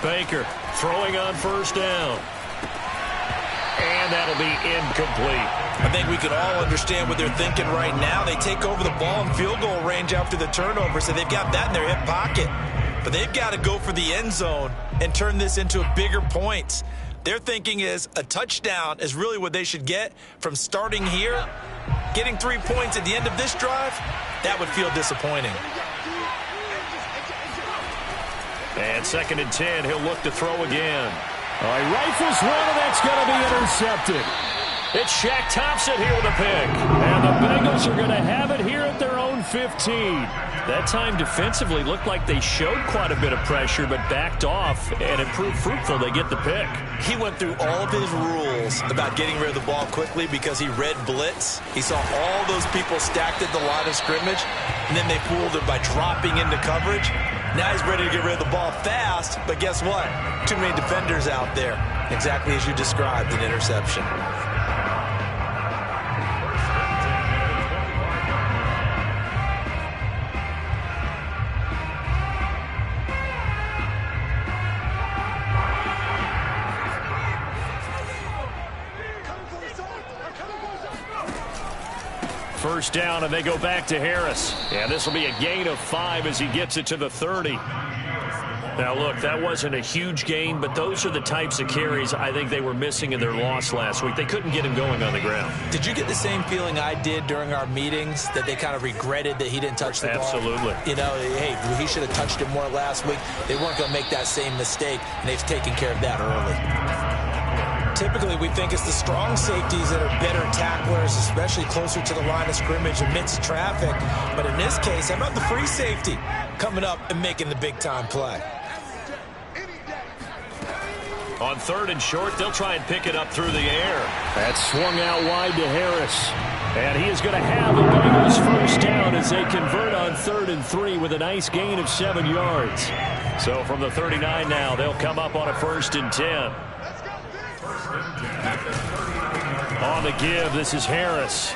Baker throwing on first down. And that'll be incomplete. I think we could all understand what they're thinking right now. They take over the ball in field goal range after the turnover, so they've got that in their hip pocket. But they've got to go for the end zone and turn this into a bigger points. Their thinking is a touchdown is really what they should get from starting here. Getting 3 points at the end of this drive, that would feel disappointing. And 2nd and 10, he'll look to throw again. He rifles one, and that's going to be intercepted. It's Shaq Thompson here with a pick. And the Bengals are going to have it here at their own 15. That time defensively looked like they showed quite a bit of pressure but backed off, and it proved fruitful. They get the pick. He went through all of his rules about getting rid of the ball quickly because he read blitz. He saw all those people stacked at the line of scrimmage, and then they fooled him by dropping into coverage. Now he's ready to get rid of the ball fast, but guess what? Too many defenders out there. Exactly as you described, an interception. First down, and they go back to Harris. And this will be a gain of 5 as he gets it to the 30. Now, look, that wasn't a huge gain, but those are the types of carries I think they were missing in their loss last week. They couldn't get him going on the ground. Did you get the same feeling I did during our meetings, that they kind of regretted that he didn't touch the ball? Absolutely. You know, hey, he should have touched it more last week. They weren't going to make that same mistake, and they've taken care of that early. Typically, we think it's the strong safeties that are better tacklers, especially closer to the line of scrimmage amidst traffic. But in this case, how about the free safety coming up and making the big-time play? On 3rd and short, they'll try and pick it up through the air. That's swung out wide to Harris. And he is going to have the Bengals first down as they convert on 3rd and 3 with a nice gain of 7 yards. So from the 39 now, they'll come up on a 1st and 10. On the give, this is Harris.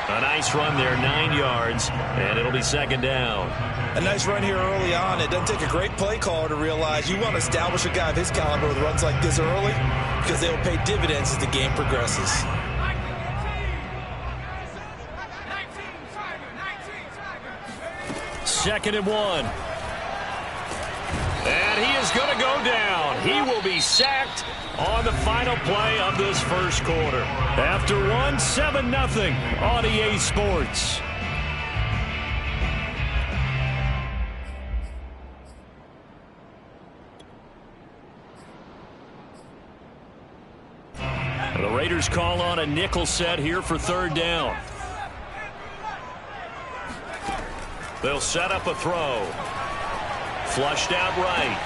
A nice run there, 9 yards, and it'll be 2nd down. A nice run here early on. It doesn't take a great play caller to realize you want to establish a guy of his caliber with runs like this early because they will pay dividends as the game progresses. Second and 1. And he is going to go down. He will be sacked on the final play of this first quarter. After 7-0 on EA Sports. The Raiders call on a nickel set here for 3rd down. They'll set up a throw. Flushed out right.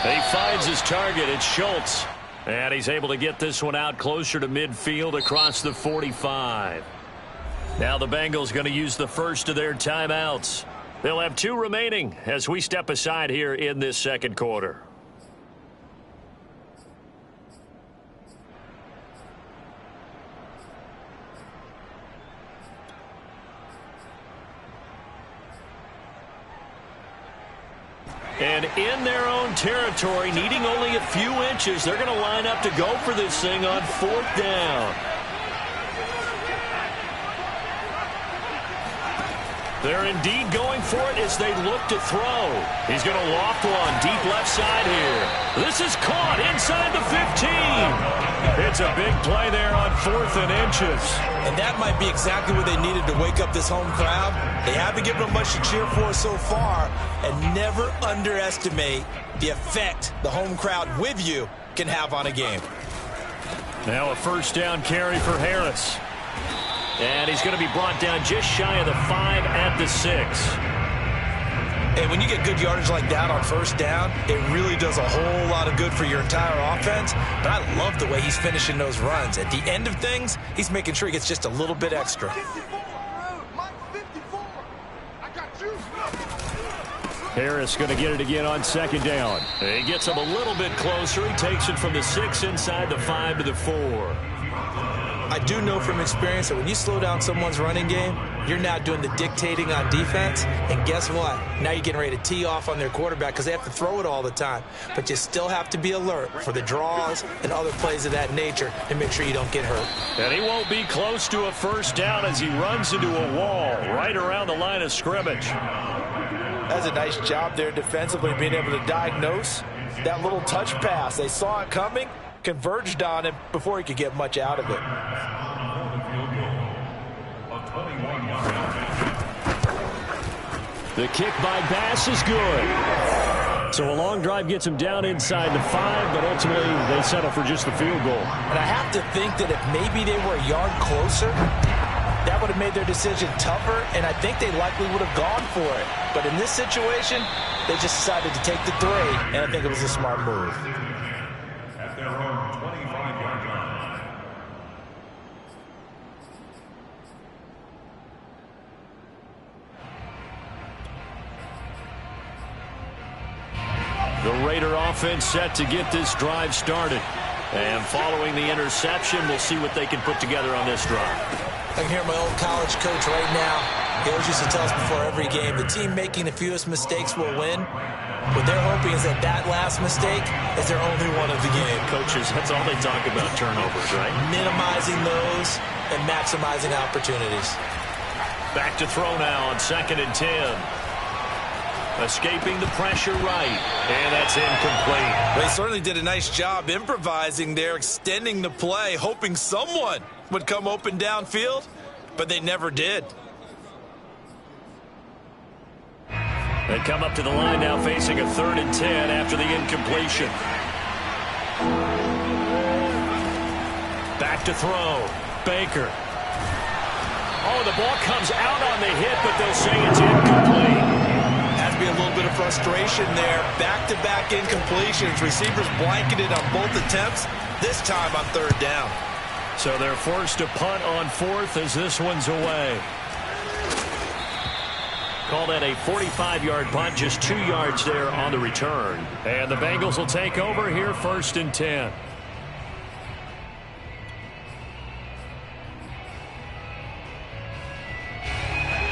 He finds his target. It's Schultz. And he's able to get this one out closer to midfield across the 45. Now the Bengals going to use the first of their timeouts. They'll have 2 remaining as we step aside here in this second quarter. And in their own territory, needing only a few inches, they're going to line up to go for this thing on 4th down. They're indeed going for it as they look to throw. He's going to loft one deep left side here. This is caught inside the 15. It's a big play there on 4th and inches. And that might be exactly what they needed to wake up this home crowd. They haven't given them much to cheer for so far. And never underestimate the effect the home crowd with you can have on a game. Now a first down carry for Harris. And he's going to be brought down just shy of the 5 at the 6. And when you get good yardage like that on first down, it really does a whole lot of good for your entire offense. But I love the way he's finishing those runs. At the end of things, he's making sure he gets just a little bit extra. Harris going to get it again on 2nd down. He gets him a little bit closer. He takes it from the 6 inside the 5 to the 4. I do know from experience that when you slow down someone's running game, you're now doing the dictating on defense. And guess what? Now you're getting ready to tee off on their quarterback because they have to throw it all the time. But you still have to be alert for the draws and other plays of that nature and make sure you don't get hurt. And he won't be close to a first down as he runs into a wall right around the line of scrimmage. That's a nice job there defensively, being able to diagnose that little touch pass. They saw it coming, converged on him before he could get much out of it. The kick by Bass is good. So a long drive gets him down inside the 5, but ultimately they settle for just the field goal. And I have to think that if maybe they were a yard closer, that would have made their decision tougher, and I think they likely would have gone for it. But in this situation, they just decided to take the 3, and I think it was a smart move. At their own 25-yard line. The Raider offense set to get this drive started. And following the interception, we'll see what they can put together on this drive. I can hear my old college coach right now. He always used to tell us before every game, the team making the fewest mistakes will win. What they're hoping is that that last mistake is their only one of the game. Coaches, that's all they talk about, turnovers, right? Minimizing those and maximizing opportunities. Back to throw now on 2nd and 10. Escaping the pressure right, and that's incomplete. They certainly did a nice job improvising there, extending the play, hoping someone would come open downfield, but they never did. They come up to the line now facing a 3rd and 10 after the incompletion. Back to throw. Baker. Oh, the ball comes out on the hit, but they'll say it's incomplete. Has to be a little bit of frustration there. Back-to-back incompletions. Receivers blanketed on both attempts, this time on 3rd down. So they're forced to punt on 4th as this one's away. Call that a 45-yard punt, just 2 yards there on the return. And the Bengals will take over here 1st and 10.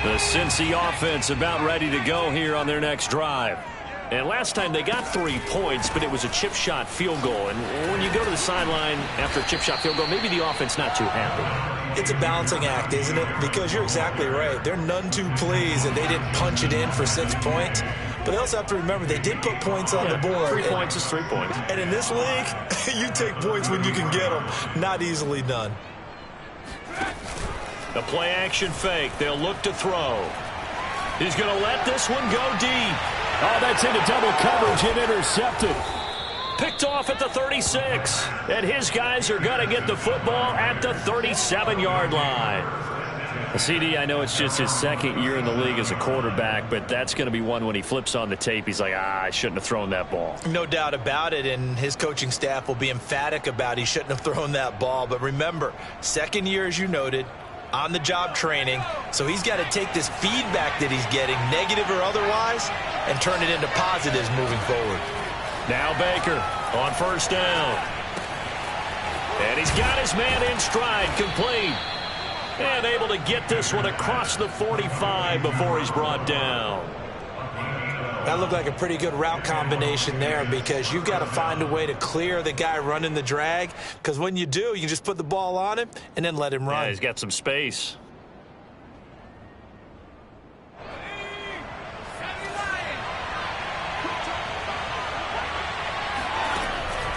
The Cincy offense about ready to go here on their next drive. And last time they got 3 points, but it was a chip shot field goal. And when you go to the sideline after a chip shot field goal, maybe the offense not too happy. It's a balancing act, isn't it? Because you're exactly right. They're none too pleased that they didn't punch it in for 6 points. But they also have to remember they did put points on the board. 3 points is 3 points. And in this league, you take points when you can get them. Not easily done. The play action fake. They'll look to throw. He's going to let this one go deep. Oh, that's into double coverage and intercepted. Picked off at the 36. And his guys are going to get the football at the 37-yard line. CD, I know it's just his 2nd year in the league as a quarterback, but that's going to be one when he flips on the tape. He's like, I shouldn't have thrown that ball. No doubt about it, and his coaching staff will be emphatic about he shouldn't have thrown that ball. But remember, 2nd year, as you noted, on-the-job training, so he's got to take this feedback that he's getting, negative or otherwise, and turn it into positives moving forward. Now Baker on 1st down. And he's got his man in stride, complete. And able to get this one across the 45 before he's brought down. That looked like a pretty good route combination there because you've got to find a way to clear the guy running the drag, because when you do, you can just put the ball on him and then let him run. Yeah, he's got some space.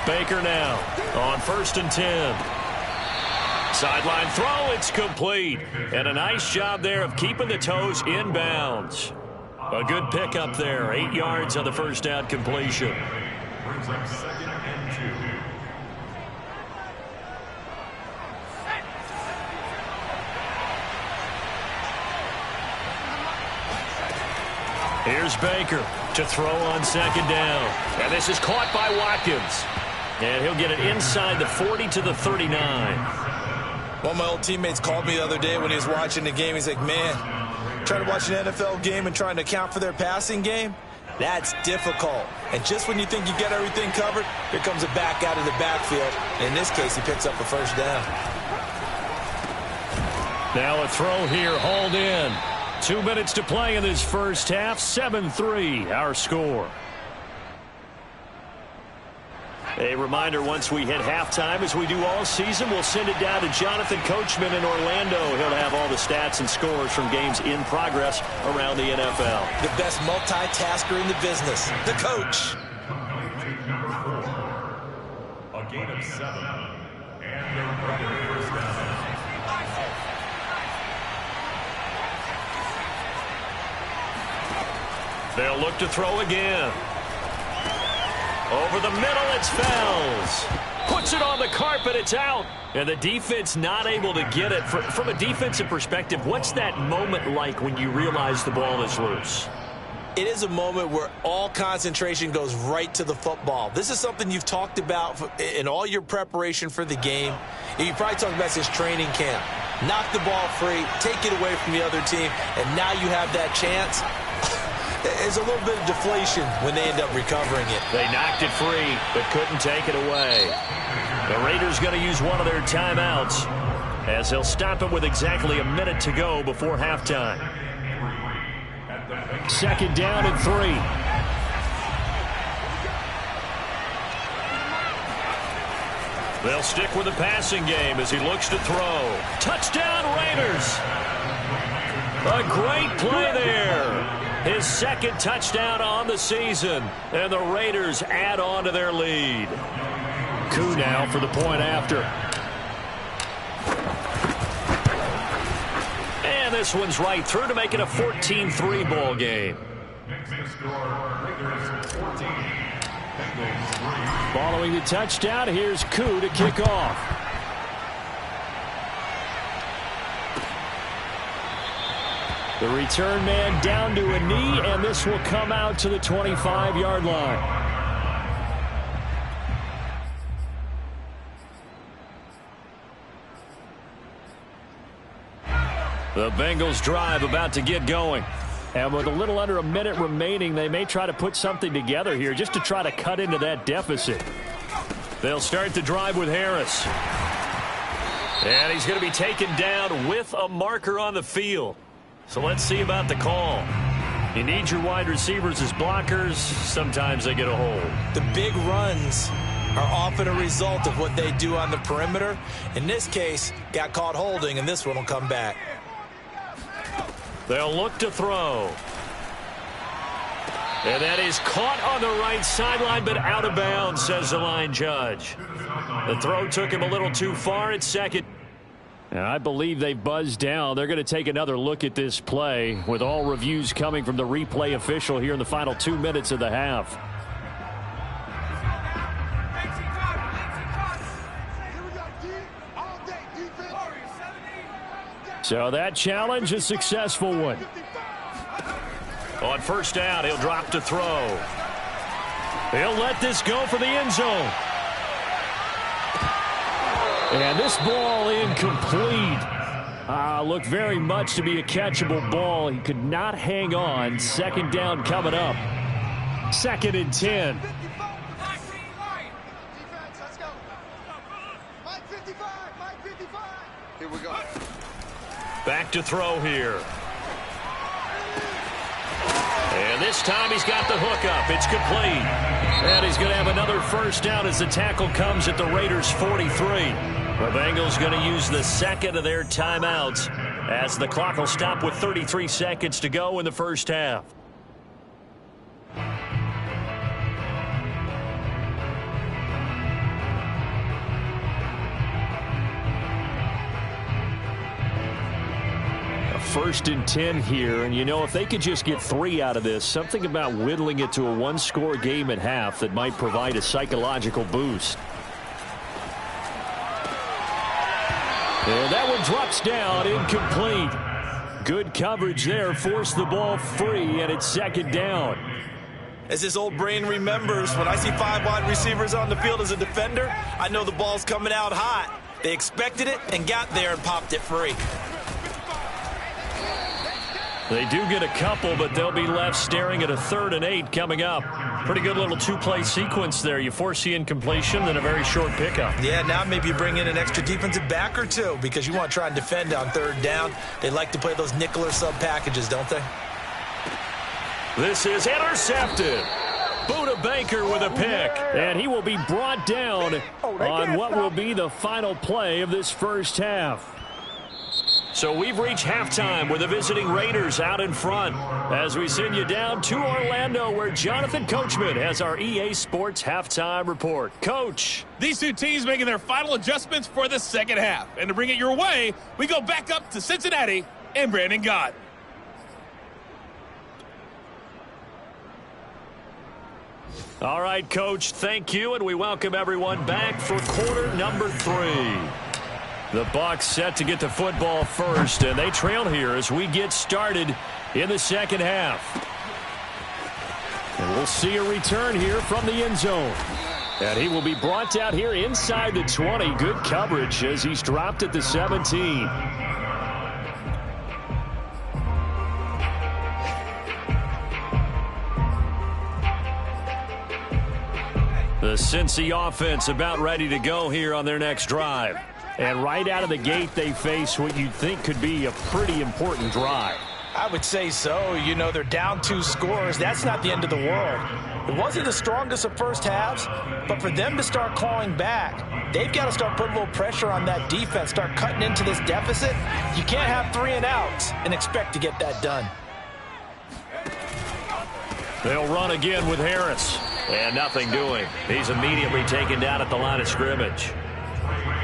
Baker now on 1st and 10. Sideline throw, it's complete. And a nice job there of keeping the toes inbounds. A good pickup there, 8 yards on the 1st down completion. Brings up 2nd and 2. Here's Baker to throw on 2nd down. And this is caught by Watkins. And he'll get it inside the 40 to the 39. One of my old teammates called me the other day when he was watching the game. He's like, man, trying to watch an NFL game and trying to account for their passing game, that's difficult. And just when you think you get everything covered, here comes a back out of the backfield. And in this case, he picks up a 1st down. Now a throw here, hauled in. 2 minutes to play in this first half. 7-3, our score. A reminder, once we hit halftime, as we do all season, we'll send it down to Jonathan Coachman in Orlando. He'll have all the stats and scores from games in progress around the NFL. The best multitasker in the business, the coach. A gain of 7. And they're ready for first down. They'll look to throw again. Over the middle, it's Fells. Puts it on the carpet, it's out. And the defense not able to get it. From a defensive perspective, what's that moment like when you realize the ball is loose? It is a moment where all concentration goes right to the football. This is something you've talked about in all your preparation for the game. You probably talked about this training camp. Knock the ball free, take it away from the other team, and now you have that chance. There's a little bit of deflation when they end up recovering it. They knocked it free, but couldn't take it away. The Raiders going to use one of their timeouts as they'll stop it with exactly a minute to go before halftime. 2nd down and 3. They'll stick with the passing game as he looks to throw. Touchdown, Raiders! A great play there. His 2nd touchdown on the season, and the Raiders add on to their lead. Koo now for the point after. And this one's right through to make it a 14-3 ball game. Following the touchdown, here's Koo to kick off. The return man down to a knee, and this will come out to the 25-yard line. The Bengals drive about to get going. And with a little under a minute remaining, they may try to put something together here just to try to cut into that deficit. They'll start the drive with Harris. And he's going to be taken down with a marker on the field. So let's see about the call. You need your wide receivers as blockers. Sometimes they get a hold. The big runs are often a result of what they do on the perimeter. In this case, got caught holding, and this one will come back. They'll look to throw. And that is caught on the right sideline, but out of bounds, says the line judge. The throw took him a little too far at 2nd. And I believe they buzzed down. They're going to take another look at this play with all reviews coming from the replay official here in the final 2 minutes of the half. So that challenge, a successful one. On 1st down, he'll drop to throw. He'll let this go for the end zone. And this ball incomplete. Looked very much to be a catchable ball. He could not hang on. 2nd down coming up. 2nd and 10. Here we go. Back to throw here. And this time he's got the hook up. It's complete. And he's going to have another 1st down as the tackle comes at the Raiders' 43. The Bengals going to use the 2nd of their timeouts as the clock will stop with 33 seconds to go in the first half. A 1st and 10 here, and you know, if they could just get 3 out of this, something about whittling it to a 1-score game at half that might provide a psychological boost. And that one drops down, incomplete. Good coverage there, forced the ball free, and it's 2nd down. As his old brain remembers, when I see 5 wide receivers on the field as a defender, I know the ball's coming out hot. They expected it and got there and popped it free. They do get a couple, but they'll be left staring at a 3rd and 8 coming up. Pretty good little two-play sequence there. You force the incompletion, then a very short pickup. Yeah, now maybe you bring in an extra defensive back or two because you want to try and defend on 3rd down. They like to play those nickel or sub packages, don't they? This is intercepted. Buda Baker with a pick. And he will be brought down on what will be the final play of this first half. So we've reached halftime with the visiting Raiders out in front as we send you down to Orlando where Jonathan Coachman has our EA Sports halftime report. Coach. These two teams making their final adjustments for the second half. And to bring it your way, we go back up to Cincinnati and Brandon Gott. All right, Coach, thank you, and we welcome everyone back for quarter number 3. The Bucs set to get the football first, and they trail here as we get started in the second half. And we'll see a return here from the end zone. And he will be brought out here inside the 20. Good coverage as he's dropped at the 17. The Cincy offense about ready to go here on their next drive. And right out of the gate, they face what you'd think could be a pretty important drive. I would say so. You know, they're down 2 scores. That's not the end of the world. It wasn't the strongest of first halves, but for them to start clawing back, they've got to start putting a little pressure on that defense, start cutting into this deficit. You can't have 3 and outs and expect to get that done. They'll run again with Harris. And nothing doing. He's immediately taken down at the line of scrimmage.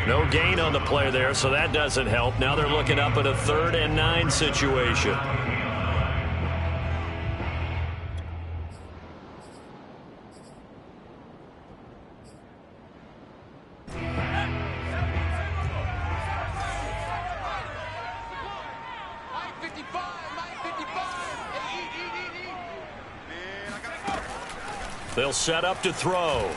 No gain on the play there, so that doesn't help. Now they're looking up at a 3rd and 9 situation. They'll set up to throw.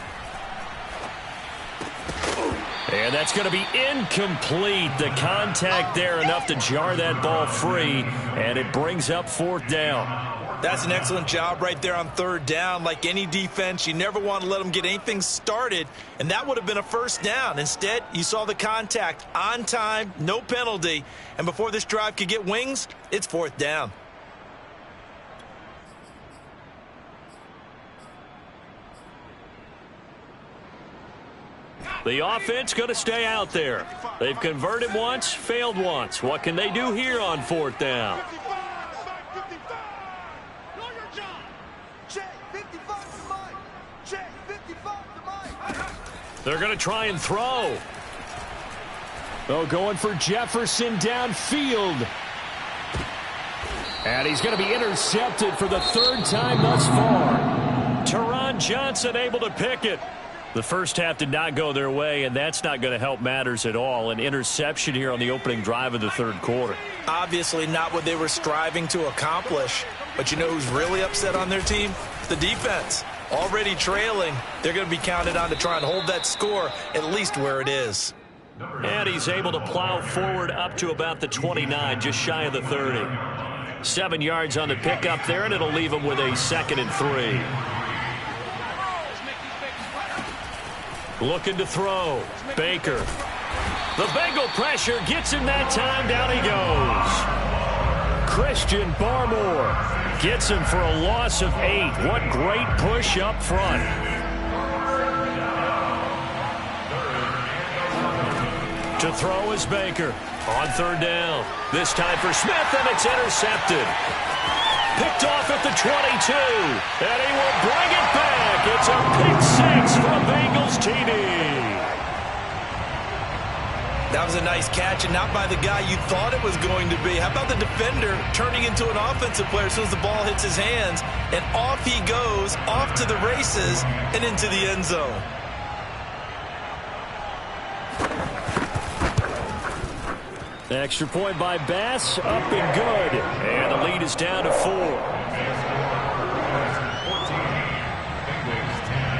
And that's going to be incomplete. The contact there enough to jar that ball free, and it brings up 4th down. That's an excellent job right there on 3rd down. Like any defense, you never want to let them get anything started, and that would have been a 1st down. Instead, you saw the contact on time, no penalty, and before this drive could get wings, it's 4th down. The offense going to stay out there. They've converted once, failed once. What can they do here on 4th down? They're going to try and throw. Oh, going for Jefferson downfield. And he's going to be intercepted for the 3rd time thus far. Teron Johnson able to pick it. The first half did not go their way, and that's not going to help matters at all. An interception here on the opening drive of the 3rd quarter. Obviously not what they were striving to accomplish. But you know who's really upset on their team? The defense. Already trailing. They're going to be counted on to try and hold that score at least where it is. And he's able to plow forward up to about the 29, just shy of the 30. 7 yards on the pickup there, and it'll leave him with a 2nd and 3. Looking to throw. Baker. The Bengal pressure gets him that time. Down he goes. Christian Barmore gets him for a loss of 8. What great push up front. To throw is Baker. On 3rd down. This time for Smith, and it's intercepted. Picked off at the 22. And he will bring it back. It's a pick 6 from Bengals TD. That was a nice catch, and not by the guy you thought it was going to be. How about the defender turning into an offensive player as soon as the ball hits his hands, and off he goes, off to the races, and into the end zone. Extra point by Bass, up and good. And the lead is down to 4.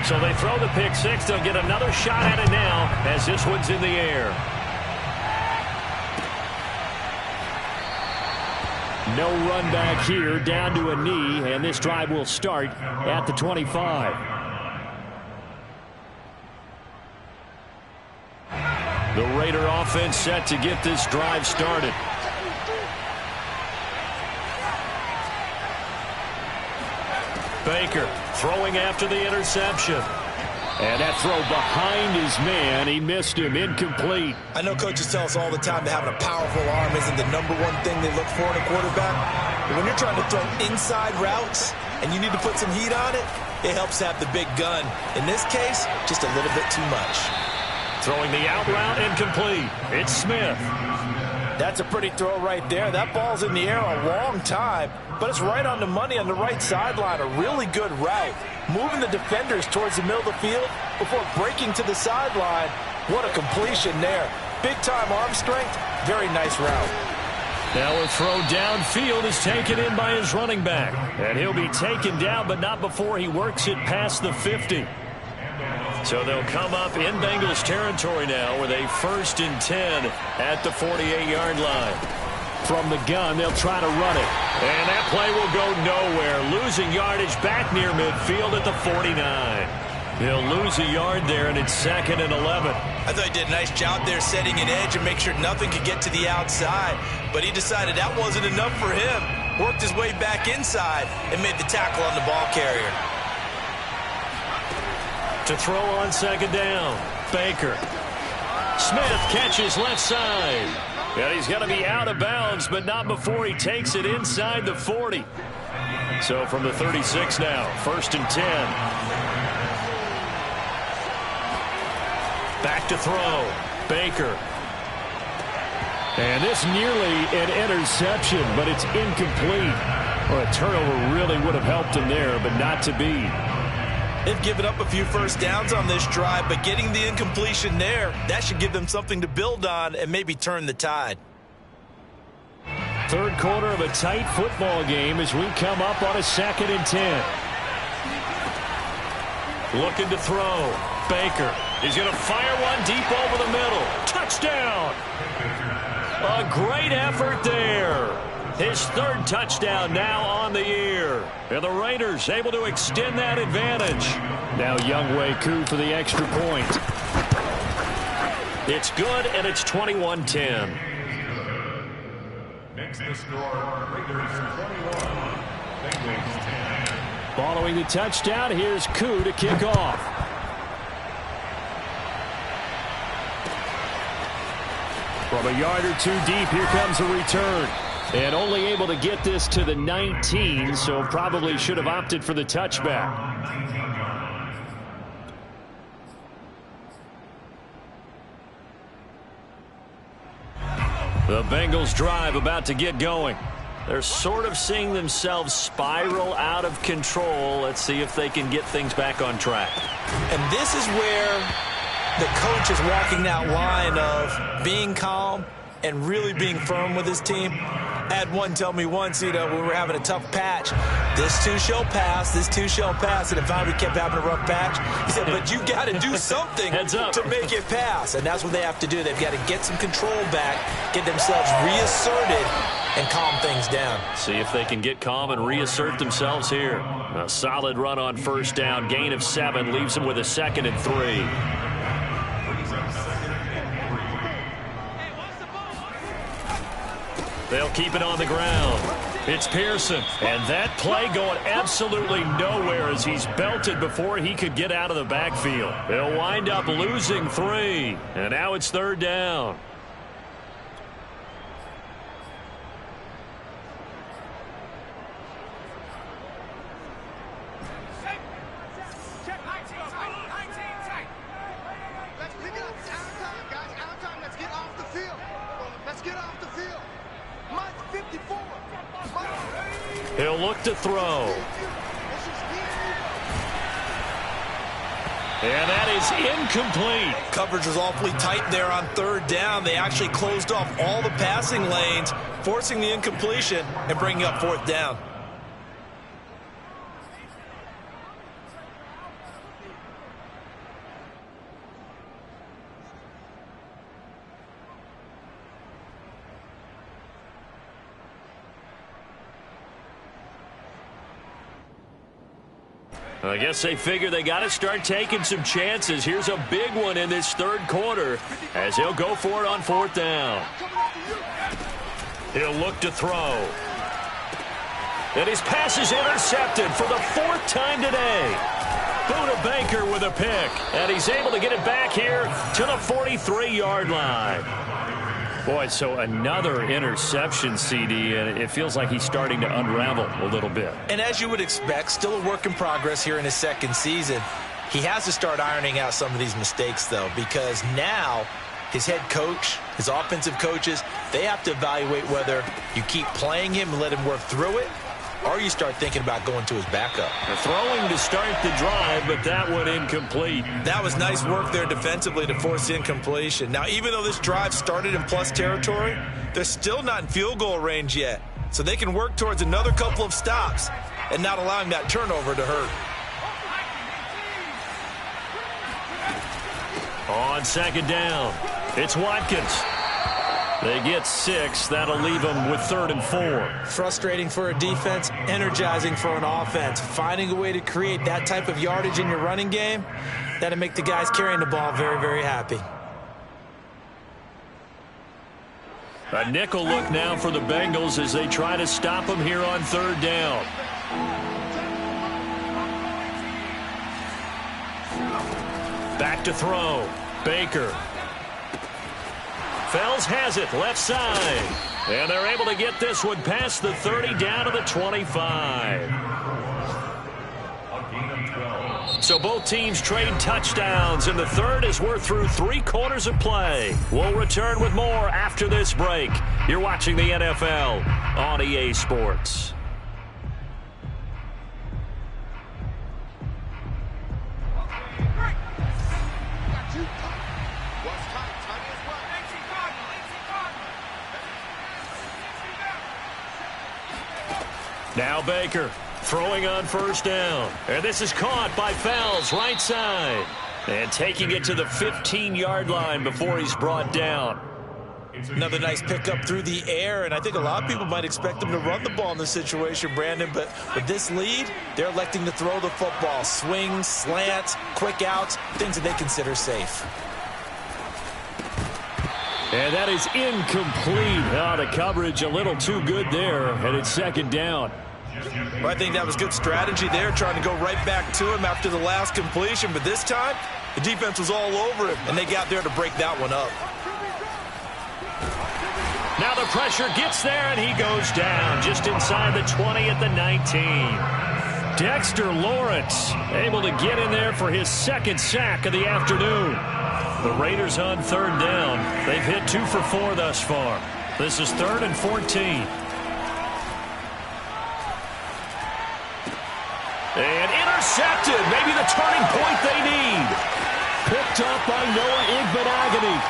So they throw the pick 6. They'll get another shot at it now as this one's in the air. No run back here, down to a knee, and this drive will start at the 25. The Raider offense set to get this drive started. Baker throwing after the interception. And that throw behind his man, he missed him, incomplete. I know coaches tell us all the time that having a powerful arm isn't the #1 thing they look for in a quarterback. But when you're trying to throw inside routes and you need to put some heat on it, it helps to have the big gun. In this case, just a little bit too much. Throwing the out route, incomplete. It's Smith. That's a pretty throw right there. That ball's in the air a long time, but it's right on the money on the right sideline. A really good route. Moving the defenders towards the middle of the field before breaking to the sideline. What a completion there. Big-time arm strength. Very nice route. Now a throw downfield is taken in by his running back. And he'll be taken down, but not before he works it past the 50. So they'll come up in Bengals territory now with a 1st and 10 at the 48-yard line. From the gun, they'll try to run it. And that play will go nowhere. Losing yardage back near midfield at the 49. He'll lose a yard there, and it's 2nd and 11. I thought he did a nice job there setting an edge and make sure nothing could get to the outside. But he decided that wasn't enough for him. Worked his way back inside and made the tackle on the ball carrier. To throw on 2nd down, Baker. Smith catches left side. And he's going to be out of bounds, but not before he takes it inside the 40. So from the 36 now, 1st and 10. Back to throw, Baker. And this nearly an interception, but it's incomplete. Well, a turnover really would have helped him there, but not to be. They've given up a few first downs on this drive, but getting the incompletion there, that should give them something to build on and maybe turn the tide. Third quarter of a tight football game as we come up on a 2nd and 10. Looking to throw. Baker. He's going to fire one deep over the middle. Touchdown! A great effort there. His 3rd touchdown now on the year. And the Raiders able to extend that advantage. Now Younghoe Koo for the extra point. It's good, and it's 21-10. Makes the score Raiders 21, Bengals 10. Following the touchdown, here's Koo to kick off. From a yard or two deep, here comes a return. And only able to get this to the 19, so probably should have opted for the touchback. The Bengals drive about to get going. They're sort of seeing themselves spiral out of control. Let's see if they can get things back on track. And this is where the coach is walking that line of being calm and really being firm with his team. I had one tell me once, when we were having a tough patch, this too shall pass, this too shall pass, and if we kept having a rough patch, he said, but you got to do something to make it pass, and that's what they have to do. They've got to get some control back, get themselves reasserted, and calm things down. See if they can get calm and reassert themselves here. A solid run on 1st down, gain of 7, leaves them with a 2nd and 3. They'll keep it on the ground. It's Pearson. And that play going absolutely nowhere as he's belted before he could get out of the backfield. They'll wind up losing 3. And now it's 3rd down. He'll look to throw. And that is incomplete. Coverage was awfully tight there on 3rd down. They actually closed off all the passing lanes, forcing the incompletion and bringing up 4th down. I guess they figure they got to start taking some chances. Here's a big one in this third quarter as he'll go for it on fourth down. He'll look to throw. And his pass is intercepted for the fourth time today. Buda Baker with a pick. And he's able to get it back here to the 43-yard line. Boy, so another interception, CD, and it feels like he's starting to unravel a little bit. And as you would expect, still a work in progress here in his second season. He has to start ironing out some of these mistakes, though, because now his head coach, his offensive coaches, they have to evaluate whether you keep playing him and let him work through it, or you start thinking about going to his backup. Throwing to start the drive, but that one incomplete. That was nice work there defensively to force incompletion. Now, even though this drive started in plus territory, they're still not in field goal range yet. So they can work towards another couple of stops and not allowing that turnover to hurt. On second down, it's Watkins. They get 6. That'll leave them with 3rd and 4. Frustrating for a defense, energizing for an offense. Finding a way to create that type of yardage in your running game, that'll make the guys carrying the ball very, very happy. A nickel look now for the Bengals as they try to stop them here on 3rd down. Back to throw. Baker. Fells has it, left side. And they're able to get this one past the 30 down to the 25. So both teams trade touchdowns in the third as we're through 3 quarters of play. We'll return with more after this break. You're watching the NFL on EA Sports. Now Baker throwing on 1st down. And this is caught by Fells, right side. And taking it to the 15-yard line before he's brought down. Another nice pickup through the air, and I think a lot of people might expect them to run the ball in this situation, Brandon, but with this lead, they're electing to throw the football. Swings, slants, quick outs, things that they consider safe. And that is incomplete. Oh, the coverage a little too good there, and it's 2nd down. Well, I think that was good strategy there, trying to go right back to him after the last completion, but this time, the defense was all over him, and they got there to break that one up. Now the pressure gets there, and he goes down just inside the 20 at the 19. Dexter Lawrence able to get in there for his 2nd sack of the afternoon. The Raiders on 3rd down. They've hit 2 for 4 thus far. This is 3rd and 14. And intercepted. Maybe the turning point they need. Picked up by Noah Igbinoghene.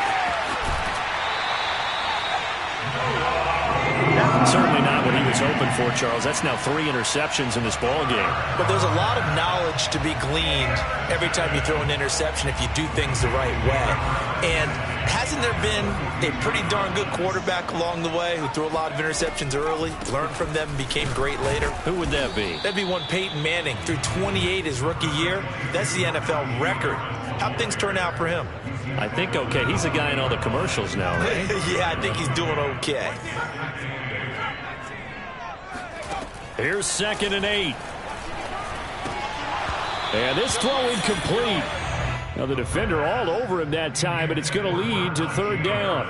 Certainly not what he was hoping for, Charles. That's now 3 interceptions in this ball game. But there's a lot of knowledge to be gleaned every time you throw an interception if you do things the right way. And hasn't there been a pretty darn good quarterback along the way who threw a lot of interceptions early, learned from them, and became great later? Who would that be? That'd be one Peyton Manning. Threw 28 his rookie year. That's the NFL record. How'd things turn out for him? I think okay. He's the guy in all the commercials now, right? Yeah, I think he's doing okay. Here's 2nd and 8. And this throw incomplete. Now the defender all over him that time, but it's going to lead to 3rd down.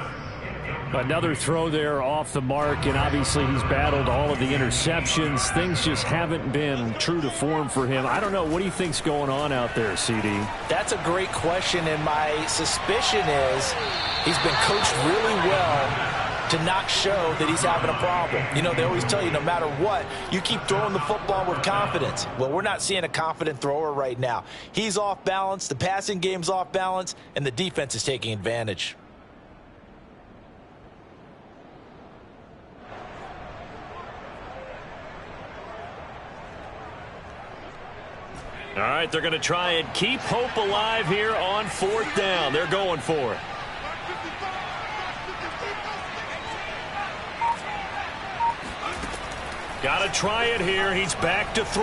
Another throw there off the mark, and obviously he's battled all of the interceptions. Things just haven't been true to form for him. I don't know. What do you think's going on out there, CD? That's a great question, and my suspicion is he's been coached really well to not show that he's having a problem. You know, they always tell you no matter what, you keep throwing the football with confidence. Well, we're not seeing a confident thrower right now. He's off balance, the passing game's off balance, and the defense is taking advantage. All right, they're going to try and keep hope alive here on 4th down. They're going for it. Got to try it here. He's back to throw.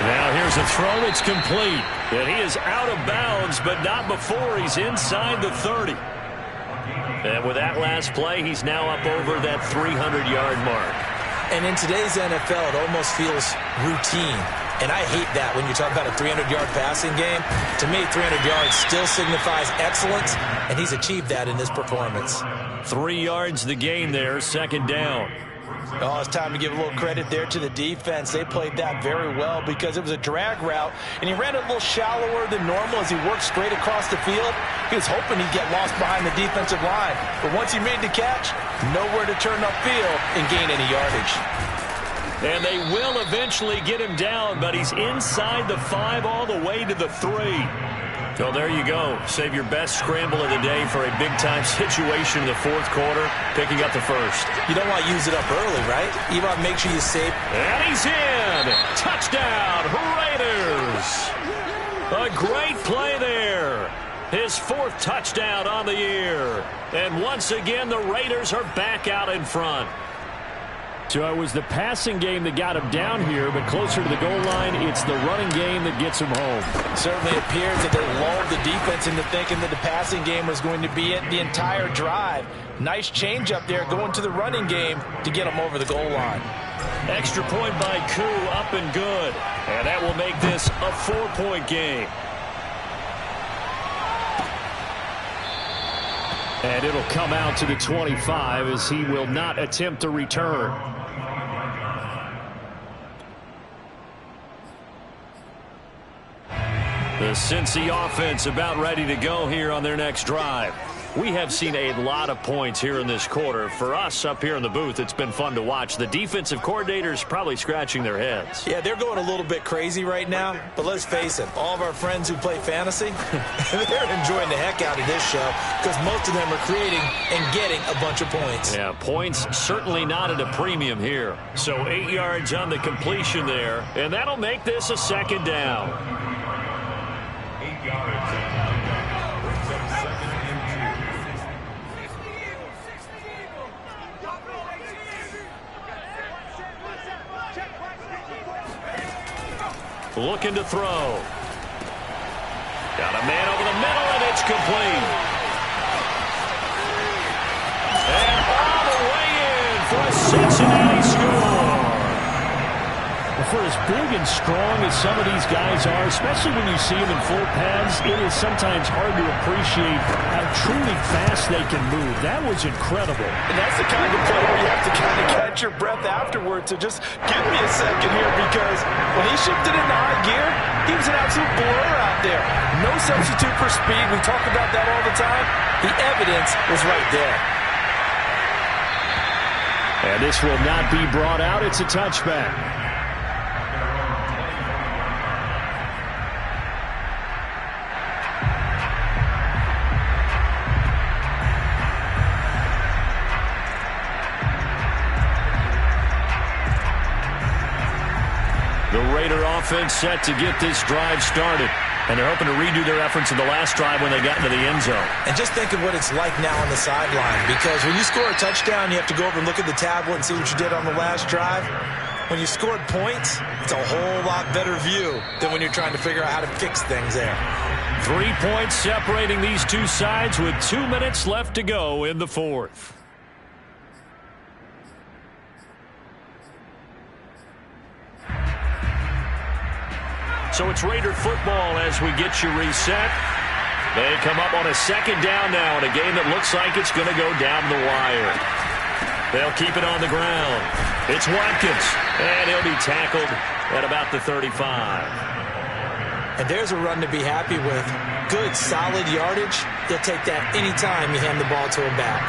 Now here's a throw that's complete. And he is out of bounds, but not before he's inside the 30. And with that last play, he's now up over that 300-yard mark. And in today's NFL, it almost feels routine. And I hate that when you talk about a 300-yard passing game. To me, 300 yards still signifies excellence, and he's achieved that in this performance. 3 yards the gain there, second down. Oh, it's time to give a little credit there to the defense. They played that very well because it was a drag route, and he ran it a little shallower than normal as he worked straight across the field. He was hoping he'd get lost behind the defensive line, but once he made the catch, nowhere to turn upfield and gain any yardage. And they will eventually get him down, but he's inside the 5 all the way to the 3. So there you go. Save your best scramble of the day for a big-time situation in the fourth quarter, picking up the first. You don't want to use it up early, right? You want to make sure you save. And he's in. Touchdown, Raiders. A great play there. His 4th touchdown on the year. And once again, the Raiders are back out in front. So it was the passing game that got him down here, but closer to the goal line, it's the running game that gets him home. It certainly appears that they lulled the defense into thinking that the passing game was going to be it the entire drive. Nice change up there going to the running game to get them over the goal line. Extra point by Koo, up and good. And that will make this a 4-point game. And it'll come out to the 25 as he will not attempt to return. The Cincy offense about ready to go here on their next drive. We have seen a lot of points here in this quarter. For us up here in the booth, it's been fun to watch. The defensive coordinators probably scratching their heads. Yeah, they're going a little bit crazy right now, but let's face it, all of our friends who play fantasy, they're enjoying the heck out of this show because most of them are creating and getting a bunch of points. Yeah, points certainly not at a premium here. So 8 yards on the completion there, and that'll make this a second down. 8 yards. Looking to throw. Got a man over the middle, and it's complete. And all the way in for a Cincinnati score. For as big and strong as some of these guys are, especially when you see them in full pads, it is sometimes hard to appreciate how truly fast they can move. That was incredible. And that's the kind of play where you have to kind of catch your breath afterwards. So just give me a second here because when he shifted into high gear, he was an absolute blur out there. No substitute for speed. We talk about that all the time. The evidence was right there. And this will not be brought out. It's a touchback. The Raider offense set to get this drive started. And they're hoping to redo their efforts in the last drive when they got into the end zone. And just think of what it's like now on the sideline. Because when you score a touchdown, you have to go over and look at the tablet and see what you did on the last drive. When you scored points, it's a whole lot better view than when you're trying to figure out how to fix things there. 3 points separating these two sides with 2 minutes left to go in the fourth. So it's Raider football as we get you reset. They come up on a second down now in a game that looks like it's going to go down the wire. They'll keep it on the ground. It's Watkins, and he'll be tackled at about the 35. And there's a run to be happy with. Good, solid yardage. They'll take that anytime you hand the ball to him back.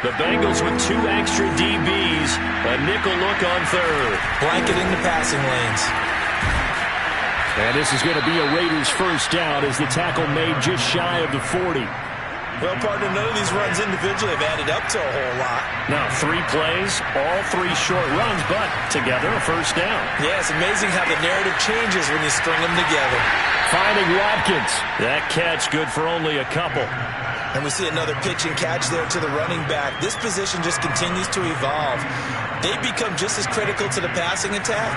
The Bengals with 2 extra DBs. A nickel look on third. Blanketing the passing lanes. And this is going to be a Raiders first down as the tackle made just shy of the 40. Well, partner, none of these runs individually have added up to a whole lot. Now 3 plays, all 3 short runs, but together a first down. Yeah, it's amazing how the narrative changes when you string them together. Finding Watkins. That catch good for only a couple. And we see another pitch and catch there to the running back. This position just continues to evolve. They become just as critical to the passing attack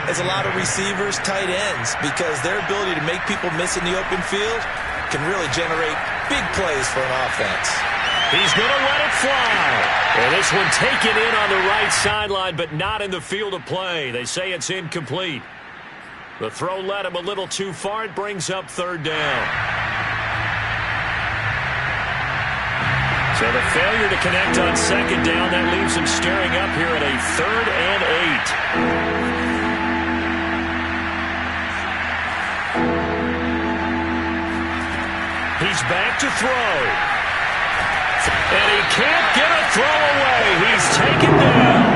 as a lot of receivers, tight ends, because their ability to make people miss in the open field can really generate big plays for an offense. He's going to let it fly. And this one taken in on the right sideline, but not in the field of play. They say it's incomplete. The throw led him a little too far. It brings up third down. So the failure to connect on second down, that leaves him staring up here at a 3rd and 8. He's back to throw. And he can't get a throw away. He's taken down.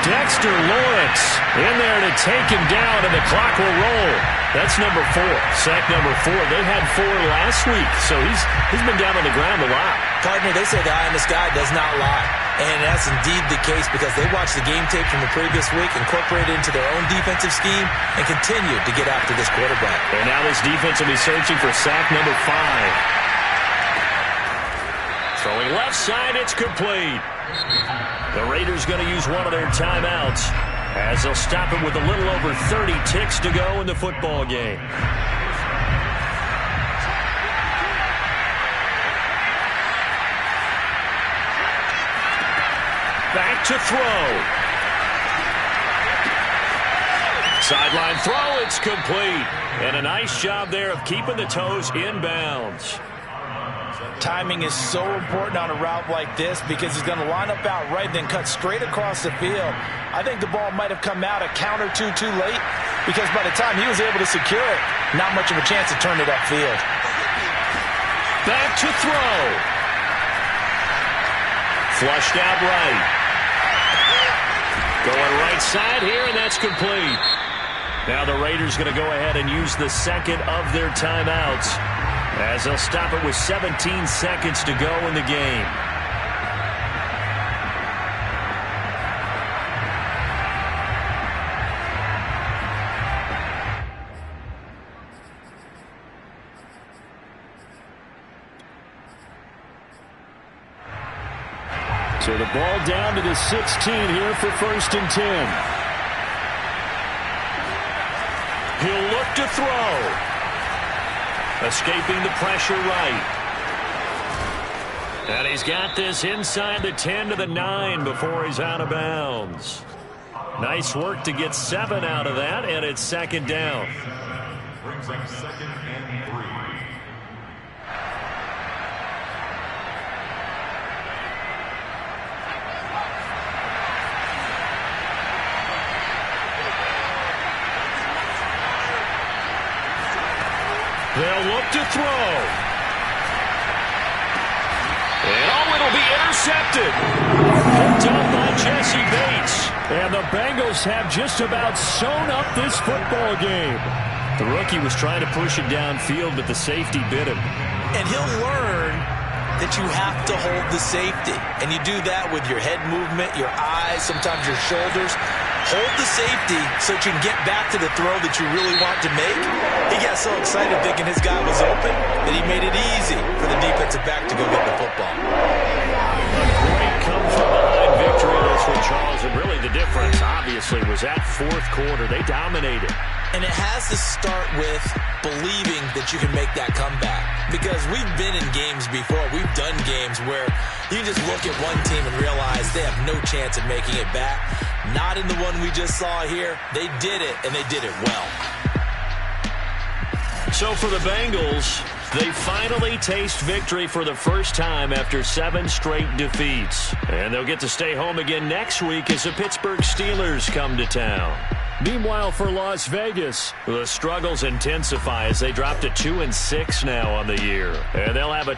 Dexter Lawrence in there to take him down, and the clock will roll. That's number 4, sack number 4. They had 4 last week, so he's been down on the ground a lot. Partner, they say the eye in the sky does not lie. And that's indeed the case because they watched the game tape from the previous week, incorporated it into their own defensive scheme, and continued to get after this quarterback. And now this defense will be searching for sack number 5. Throwing left side, it's complete. The Raiders going to use one of their timeouts as they'll stop it with a little over 30 ticks to go in the football game. Back to throw. Sideline throw, it's complete. And a nice job there of keeping the toes inbounds. Timing is so important on a route like this because he's going to line up out right, then cut straight across the field. I think the ball might have come out a count or two too late because by the time he was able to secure it, not much of a chance to turn it upfield. Back to throw. Flushed out right. Going right side here, and that's complete. Now the Raiders going to go ahead and use the second of their timeouts as they'll stop it with 17 seconds to go in the game. So the ball down to the 16 here for 1st and 10. He'll look to throw. Escaping the pressure right. And he's got this inside the 10 to the 9 before he's out of bounds. Nice work to get 7 out of that, and it's 2nd down. Brings up 2nd and 3. They'll look to throw. And it'll be intercepted. Picked up by Jesse Bates. And the Bengals have just about sewn up this football game. The rookie was trying to push it downfield, but the safety bit him. And he'll learn that you have to hold the safety. And you do that with your head movement, your eyes, sometimes your shoulders. Hold the safety so that you can get back to the throw that you really want to make. He got so excited thinking his guy was open that he made it easy for the defensive back to go get the football. A great come-from-behind victory this for Charles. And really the difference, obviously, was that 4th quarter. They dominated. And it has to start with believing that you can make that comeback. Because we've been in games before. We've done games where you just look at one team and realize they have no chance of making it back. Not in the one we just saw here. They did it, and they did it well. So for the Bengals, they finally taste victory for the first time after 7 straight defeats. And they'll get to stay home again next week as the Pittsburgh Steelers come to town. Meanwhile, for Las Vegas, the struggles intensify as they drop to 2-6 now on the year. And they'll have a